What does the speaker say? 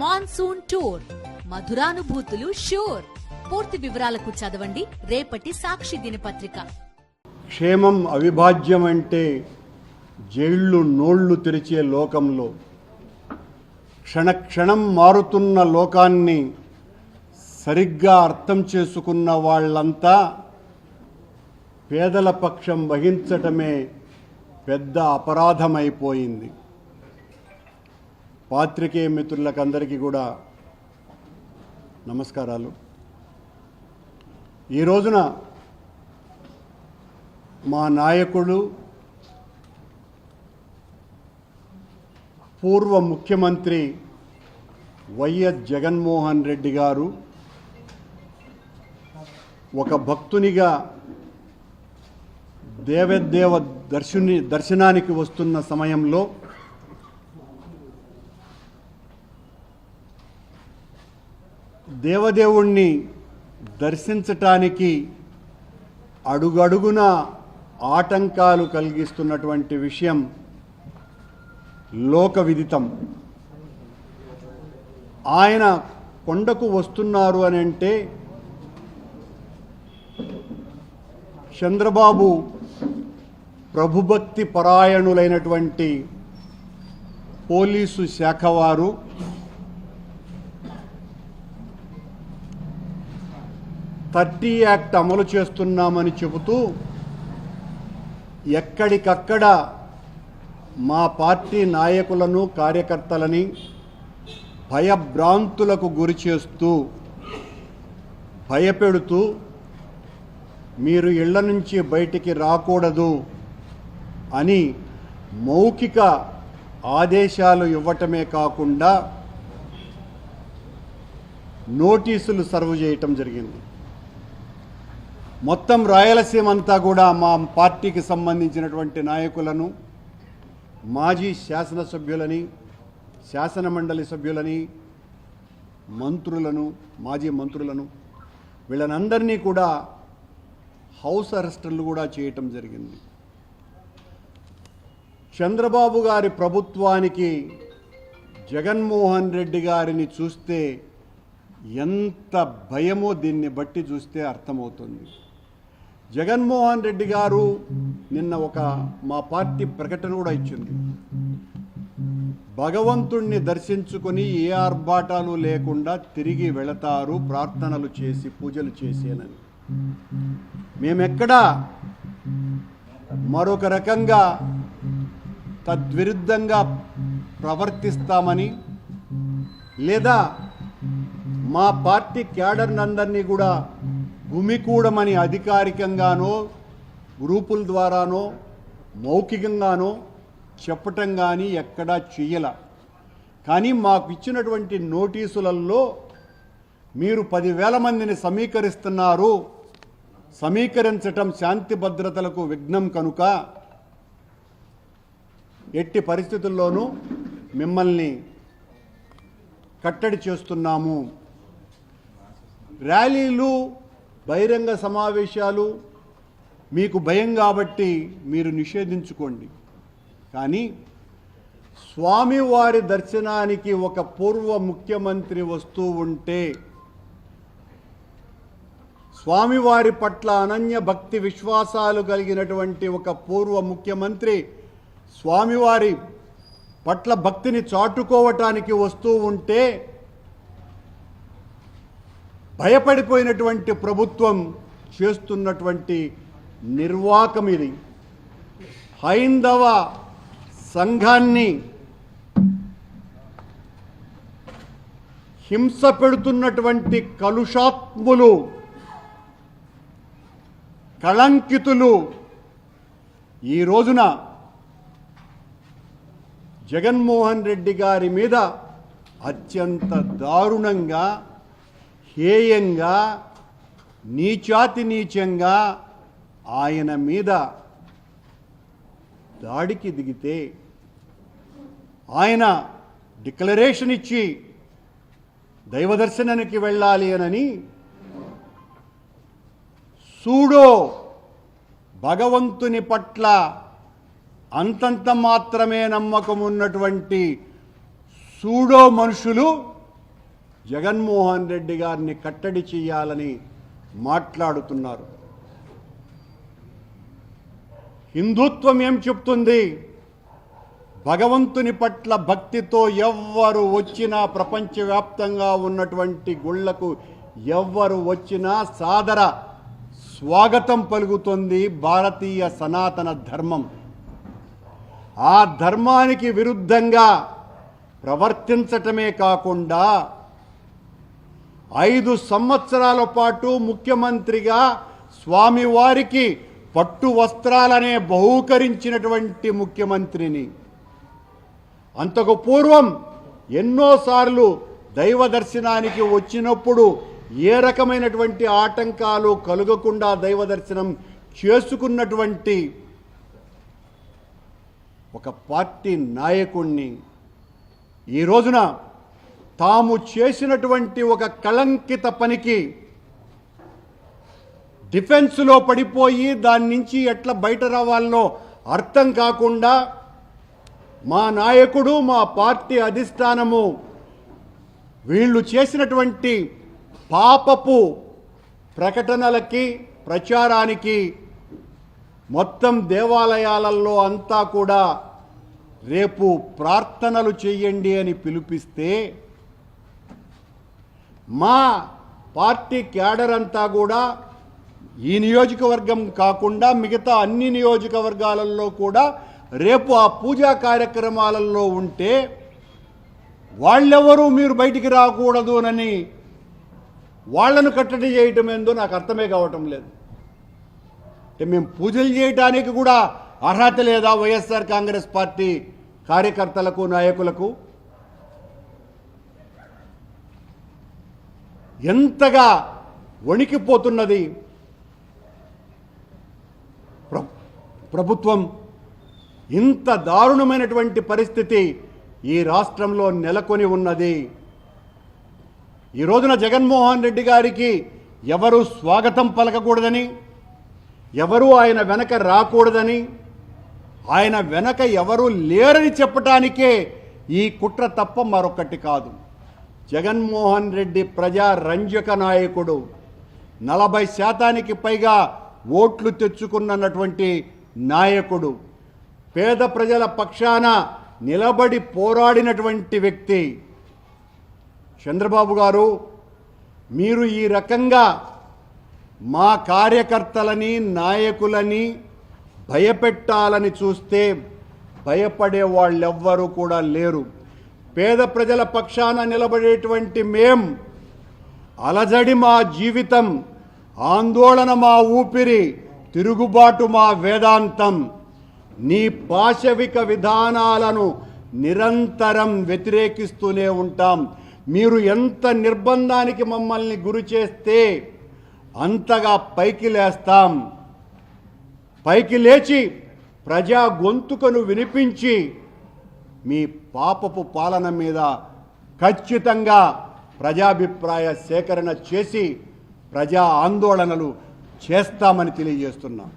Monsoon tour, మధురానుభూతులు sure. పూర్తి వివరాలకు చదవండి రేపటి సాక్షి దినపత్రిక. క్షేమం అవిభాజ్యం అంటే జైళ్లు నోళ్లు తెరిచే లోకంలో క్షణక్షణం మారుతున్న లోకాన్ని సరిగ్గా అర్థం చేసుకున్న వాళ్ళంతా పేదల పక్షం వహించటమే పెద్ద అపరాధమైపోయింది. పాత్రికేయ మిత్రులకందరికీ కూడా నమస్కారాలు. ఈ రోజున మా నాయకుడు పూర్వ ముఖ్యమంత్రి వైఎస్ జగన్మోహన్ రెడ్డి గారు ఒక భక్తునిగా దేవదేవ దర్శనానికి వస్తున్న సమయంలో దేవదేవుణ్ణి దర్శించటానికి అడుగడుగున ఆటంకాలు కలిగిస్తున్నటువంటి విషయం లోక విదితం. ఆయన కొండకు వస్తున్నారు అని అంటే చంద్రబాబు ప్రభుభక్తి పరాయణులైనటువంటి పోలీసు శాఖ వారు థర్టీ యాక్ట్ అమలు చేస్తున్నామని చెబుతూ ఎక్కడికక్కడ మా పార్టీ నాయకులను కార్యకర్తలని భయభ్రాంతులకు గురి చేస్తూ భయపెడుతూ మీరు ఇళ్ల నుంచి బయటికి రాకూడదు అని మౌఖిక ఆదేశాలు ఇవ్వటమే కాకుండా నోటీసులు సర్వ్ చేయటం జరిగింది. మొత్తం రాయలసీమ అంతా కూడా మా పార్టీకి సంబంధించినటువంటి నాయకులను, మాజీ శాసనసభ్యులని, శాసనమండలి సభ్యులని, మంత్రులను, మాజీ మంత్రులను వీళ్ళనందరినీ కూడా హౌస్ అరెస్టులు కూడా చేయటం జరిగింది. చంద్రబాబు గారి ప్రభుత్వానికి జగన్మోహన్ రెడ్డి గారిని చూస్తే ఎంత భయమో దీన్ని బట్టి చూస్తే అర్థమవుతుంది. జగన్మోహన్ రెడ్డి గారు నిన్న మా పార్టీ ప్రకటన కూడా ఇచ్చింది. భగవంతుణ్ణి దర్శించుకొని ఏ ఆర్భాటాలు లేకుండా తిరిగి వెళతారు ప్రార్థనలు చేసి పూజలు చేసేనని. మేమెక్కడా మరొక రకంగా తద్విరుద్ధంగా ప్రవర్తిస్తామని లేదా మా పార్టీ క్యాడర్నందరినీ కూడా గుమికూడమని అధికారికంగానో గ్రూపుల ద్వారానో మౌఖికంగానో చెప్పటం కానీ ఎక్కడా చెయ్యల. కానీ మాకు ఇచ్చినటువంటి నోటీసులలో మీరు 10,000 మందిని సమీకరిస్తున్నారు, సమీకరించటం శాంతి భద్రతలకు విఘ్నం కనుక ఎట్టి పరిస్థితుల్లోనూ మిమ్మల్ని కట్టడి చేస్తున్నాము. ర్యాలీలు, బహిరంగ సమావేశాలు మీకు భయం కాబట్టి మీరు నిషేధించుకోండి. కానీ స్వామివారి దర్శనానికి ఒక పూర్వ ముఖ్యమంత్రి వస్తూ ఉంటే, స్వామివారి పట్ల అనన్య భక్తి విశ్వాసాలు కలిగినటువంటి ఒక పూర్వ ముఖ్యమంత్రి స్వామివారి పట్ల భక్తిని చాటుకోవటానికి వస్తూ ఉంటే భయపడిపోయినటువంటి ప్రభుత్వం చేస్తున్నటువంటి నిర్వాకం ఇది. హైందవ సంఘాన్ని హింస పెడుతున్నటువంటి కలుషాత్ములు, కళంకితులు ఈ రోజున జగన్మోహన్ రెడ్డి గారి మీద అత్యంత దారుణంగా, హేయంగా, నీచాతి నీచంగా ఆయన మీద దాడికి దిగితే ఆయన డిక్లరేషన్ ఇచ్చి దైవదర్శనానికి వెళ్ళాలి అని సూడో భగవంతుని పట్ల అంతంత మాత్రమే నమ్మకం ఉన్నటువంటి సూడో మనుషులు జగన్మోహన్ రెడ్డి గారిని కట్టడి చేయాలని మాట్లాడుతున్నారు. హిందుత్వం ఏం చెప్తుంది? భగవంతుని పట్ల భక్తితో ఎవ్వరు వచ్చినా, ప్రపంచవ్యాప్తంగా ఉన్నటువంటి గుళ్లకు ఎవ్వరు వచ్చినా సాదర స్వాగతం పలుకుతుంది భారతీయ సనాతన ధర్మం. ఆ ధర్మానికి విరుద్ధంగా ప్రవర్తించటమే కాకుండా 5 సంవత్సరాల పాటు ముఖ్యమంత్రిగా స్వామివారికి పట్టు వస్త్రాలనే బహూకరించినటువంటి ముఖ్యమంత్రిని, అంతకు పూర్వం ఎన్నోసార్లు దైవ దర్శనానికి వచ్చినప్పుడు ఏ రకమైనటువంటి ఆటంకాలు కలుగకుండా దైవ దర్శనం చేసుకున్నటువంటి ఒక పార్టీ నాయకుణ్ణి ఈ రోజున తాము చేసినటువంటి ఒక కళంకిత పనికి డిఫెన్స్లో పడిపోయి దాని నుంచి ఎట్లా బయట రావాలనో అర్థం కాకుండా మా నాయకుడు, మా పార్టీ అధిష్టానము వీళ్ళు చేసినటువంటి పాపపు ప్రకటనలకి, ప్రచారానికి మొత్తం దేవాలయాలలో అంతా కూడా రేపు ప్రార్థనలు చేయండి అని పిలిపిస్తే మా పార్టీ క్యాడర్ అంతా కూడా ఈ నియోజకవర్గం కాకుండా మిగతా అన్ని నియోజకవర్గాలలో కూడా రేపు ఆ పూజా కార్యక్రమాలలో ఉంటే వాళ్ళెవరూ మీరు బయటికి రాకూడదు అని వాళ్లను కట్టడి చేయటం ఏందో నాకు అర్థమే కావటం లేదు. అంటే మేము పూజలు చేయటానికి కూడా అర్హత లేదా వైఎస్ఆర్ కాంగ్రెస్ పార్టీ కార్యకర్తలకు, నాయకులకు? ఎంతగా వణికిపోతున్నది ప్రభుత్వం. ఇంత దారుణమైనటువంటి పరిస్థితి ఈ రాష్ట్రంలో నెలకొని ఉన్నది. ఈ రోజున జగన్మోహన్ రెడ్డి గారికి ఎవరు స్వాగతం పలకకూడదని, ఎవరు ఆయన వెనక రాకూడదని, ఆయన వెనక ఎవరు లేరని చెప్పటానికే ఈ కుట్ర తప్ప మరొకటి కాదు. జగన్మోహన్ రెడ్డి ప్రజా రంజక నాయకుడు, 40% పైగా ఓట్లు తెచ్చుకున్నటువంటి నాయకుడు, పేద ప్రజల పక్షాన నిలబడి పోరాడినటువంటి వ్యక్తి. చంద్రబాబు గారు, మీరు ఈ రకంగా మా కార్యకర్తలని, నాయకులని భయపెట్టాలని చూస్తే భయపడే వాళ్ళెవ్వరూ కూడా లేరు. పేద ప్రజల పక్షాన నిలబడేటువంటి మేం, అలజడి మా జీవితం, ఆందోళన మా ఊపిరి, తిరుగుబాటు మా వేదాంతం. నీ పాశవిక విధానాలను నిరంతరం వ్యతిరేకిస్తూనే ఉంటాం. మీరు ఎంత నిర్బంధానికి మమ్మల్ని గురి చేస్తే అంతగా పైకి లేస్తాం. పైకి లేచి ప్రజా గొంతుకను వినిపించి మీ పాపపు పాలన మీద ఖచ్చితంగా ప్రజాభిప్రాయ సేకరణ చేసి ప్రజా ఆందోళనలు చేస్తామని తెలియజేస్తున్నాం.